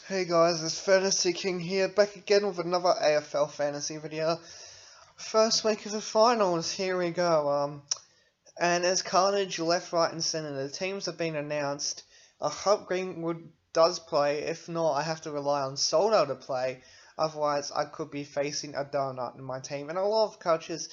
Hey guys, it's Fantasy King here, back again with another AFL fantasy video. First week of the finals, here we go. And as carnage left, right and centre, the teams have been announced. I hope Greenwood does play, if not I have to rely on Soldo to play, otherwise I could be facing a donut in my team, and a lot of coaches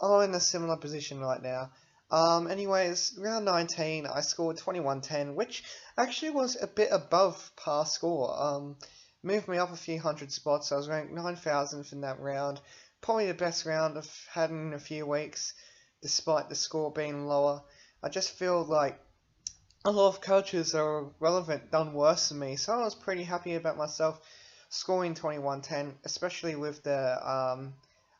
are in a similar position right now. Anyways, round 19, I scored 21-10, which actually was a bit above par score. Moved me up a few hundred spots. I was ranked 9,000th in that round. Probably the best round I've had in a few weeks, despite the score being lower. I just feel like a lot of coaches that are relevant done worse than me, so I was pretty happy about myself scoring 21-10, especially with a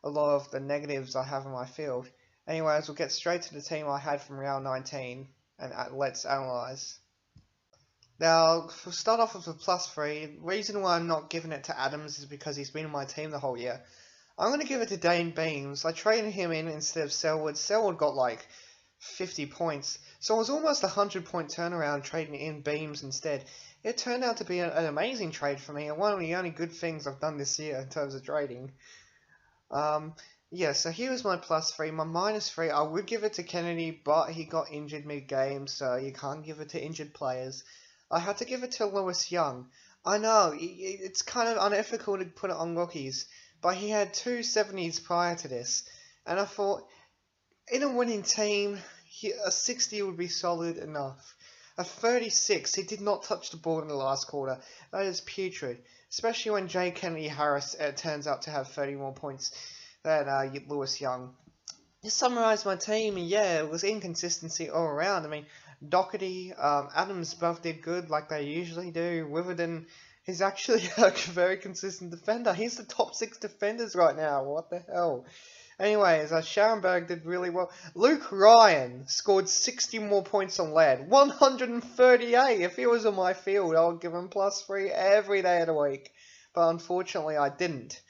lot of the negatives I have in my field. Anyways, we'll get straight to the team I had from round 19, and let's analyse. Now, we'll start off with a +3. The reason why I'm not giving it to Adams is because he's been in my team the whole year. I'm going to give it to Dane Beams. I traded him in instead of Selwood. Selwood got like 50 points, so it was almost a 100-point turnaround trading in Beams instead. It turned out to be an amazing trade for me, and one of the only good things I've done this year in terms of trading. Yeah, so here was my +3. My -3, I would give it to Kennedy, but he got injured mid-game, so you can't give it to injured players. I had to give it to Lewis Young. I know, it's kind of unethical to put it on rookies, but he had 2 70s prior to this, and I thought, in a winning team, a 60 would be solid enough. A 36, he did not touch the ball in the last quarter. That is putrid, especially when J. Kennedy Harris turns out to have 30 more points than Lewis Young. To summarise my team, yeah, it was inconsistency all around. I mean, Doherty, Adams both did good like they usually do. Witherden is actually a very consistent defender. He's the top 6 defenders right now. What the hell? Anyways, Scharenberg did really well. Luke Ryan scored 60 more points on lead. 138! If he was in my field, I would give him +3 every day of the week. But unfortunately, I didn't.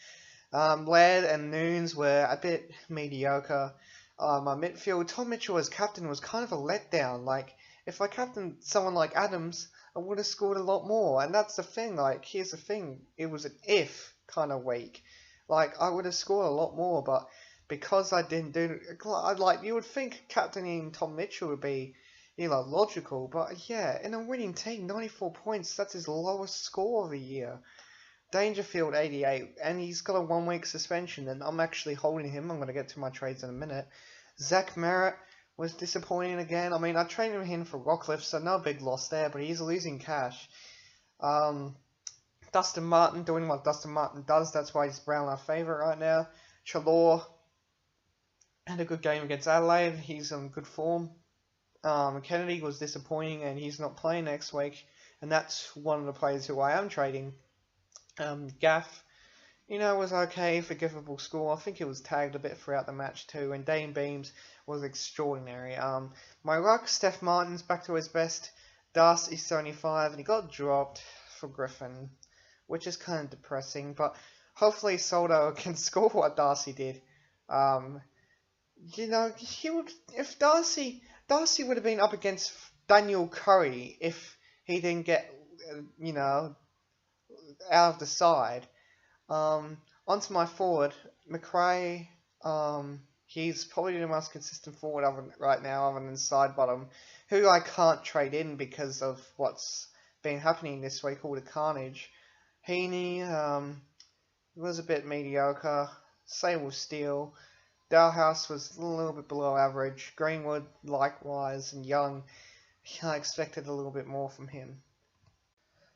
Laird and Nunes were a bit mediocre. My midfield, Tom Mitchell as captain was kind of a letdown. Like, if I captained someone like Adams, I would have scored a lot more. And that's the thing, like, here's the thing. It was an if kind of week. Like, I would have scored a lot more, but because I didn't do it, like, you would think captaining Tom Mitchell would be, logical. But yeah, in a winning team, 94 points, that's his lowest score of the year. Dangerfield 88, and he's got a 1-week suspension, and I'm actually holding him. I'm going to get to my trades in a minute. Zach Merritt was disappointing again. I mean, I traded him in for Rockcliffe, so no big loss there, but he's losing cash. Dustin Martin doing what Dustin Martin does. That's why he's Brownlow favourite right now. Chalor had a good game against Adelaide. He's in good form. Kennedy was disappointing, and he's not playing next week, and that's one of the players who I am trading. Gaff, was okay, forgivable score. I think he was tagged a bit throughout the match too, and Dane Beams was extraordinary. My ruck, Steph Martin's back to his best. Darcy 75, and he got dropped for Griffin, which is kind of depressing, but hopefully Soldo can score what Darcy did. He would, if Darcy would have been up against Daniel Curry if he didn't get, out of the side. Onto my forward, McRae. He's probably the most consistent forward right now, other than Sidebottom, who I can't trade in because of what's been happening this week, all the carnage. Heaney was a bit mediocre. Same with Steele. Dalhouse was a little bit below average. Greenwood likewise, and Young, I expected a little bit more from him.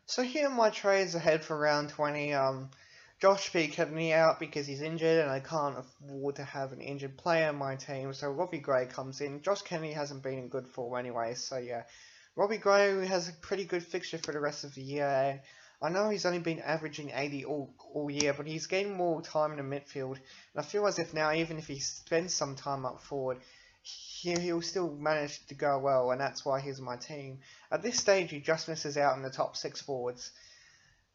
So here are my trades ahead for round 20. Josh P kept me out because he's injured, and I can't afford to have an injured player in my team, so Robbie Gray comes in. Josh Kennedy hasn't been in good form anyway, so yeah. Robbie Gray has a pretty good fixture for the rest of the year. I know he's only been averaging 80 all year, but he's getting more time in the midfield, and I feel as if now, even if he spends some time up forward, he'll still manage to go well, and that's why he's my team. At this stage, he just misses out in the top 6 forwards.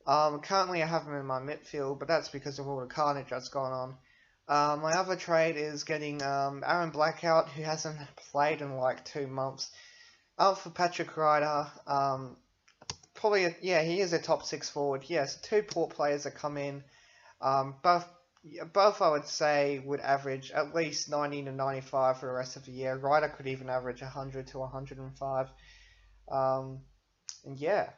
Currently I have him in my midfield, but that's because of all the carnage that's gone on. My other trade is getting Aaron Blackout, who hasn't played in like 2 months, out for Patrick Ryder. probably, yeah, he is a top 6 forward. Yes, 2 port players that come in. Both I would say would average at least 90 to 95 for the rest of the year. Ryder could even average 100 to 105. And yeah.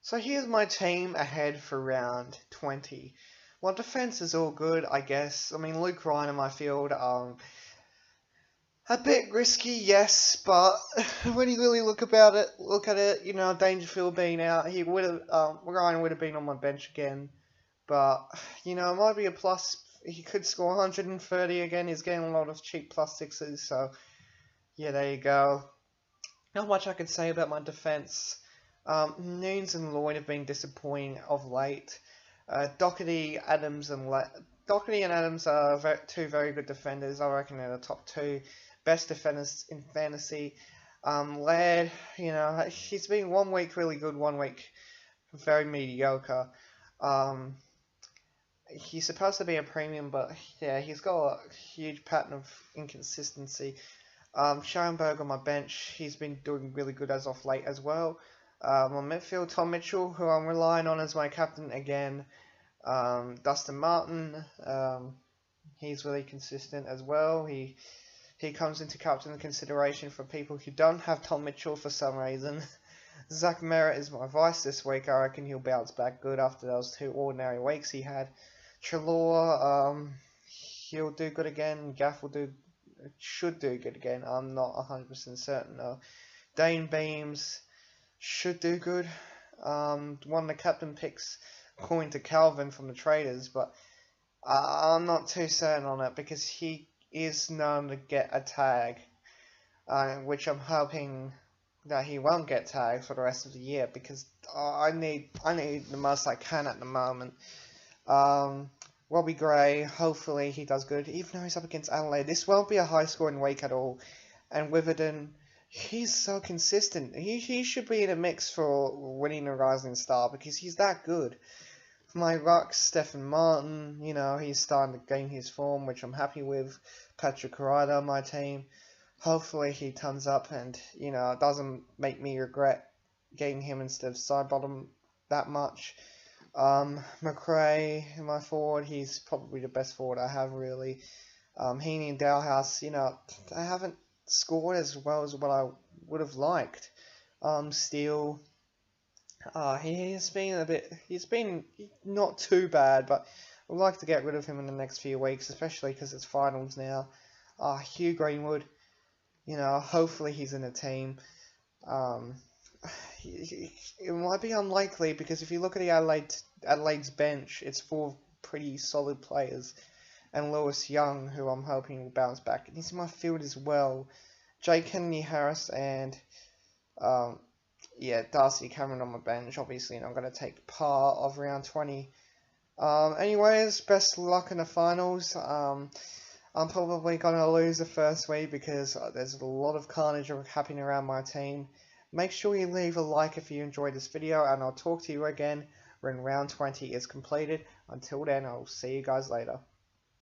So here's my team ahead for round 20. Well, defense is all good, I guess. I mean, Luke Ryan in my field, a bit risky, yes, but when you really look at it, you know, Dangerfield being out, Ryan would have been on my bench again. But, you know, it might be a plus. He could score 130 again. He's getting a lot of cheap plus 6s, so yeah, there you go. Not much I can say about my defense. Nunes and Lloyd have been disappointing of late. Doherty and Adams are 2 very good defenders. I reckon they're the top 2 best defenders in fantasy. Laird, you know, he's been 1 week really good, 1 week very mediocre. He's supposed to be a premium, but yeah, he's got a huge pattern of inconsistency. Schoenberg on my bench, he's been doing really good as of late as well. On midfield, Tom Mitchell, who I'm relying on as my captain again. Dustin Martin, he's really consistent as well. He comes into captain consideration for people who don't have Tom Mitchell for some reason. Zach Merritt is my vice this week. I reckon he'll bounce back good after those 2 ordinary weeks he had. Trelaw, he'll do good again. Gaff should do good again. I'm not 100% certain though. Dane Beams should do good. One of the captain picks according to Calvin from the traders, but I'm not too certain on it because he is known to get a tag, which I'm hoping that he won't get tagged for the rest of the year because I need the most I can at the moment. Robbie Gray, hopefully he does good, even though he's up against Adelaide. This won't be a high scoring week at all. And Witherden, he's so consistent. He should be in a mix for winning a Rising Star because he's that good. For my rucks, Stephen Martin, you know, he's starting to gain his form, which I'm happy with. Patrick Ryder on my team. Hopefully he turns up and, you know, it doesn't make me regret getting him instead of side bottom that much. McRae, my forward, he's probably the best forward I have, really. Heaney and Dalhouse, you know, they haven't scored as well as what I would have liked. Steele, he's been not too bad, but I'd like to get rid of him in the next few weeks, especially because it's finals now. Hugh Greenwood, you know, hopefully he's in a team. It might be unlikely because if you look at the Adelaide's bench, it's full of pretty solid players. And Lewis Young, who I'm hoping will bounce back. And he's in my field as well. Jay Kennedy Harris and Darcy Cameron on my bench, obviously, and I'm going to take part of round 20. Anyways, best luck in the finals. I'm probably going to lose the first week because there's a lot of carnage happening around my team. Make sure you leave a like if you enjoyed this video, and I'll talk to you again when round 20 is completed. Until then, I'll see you guys later.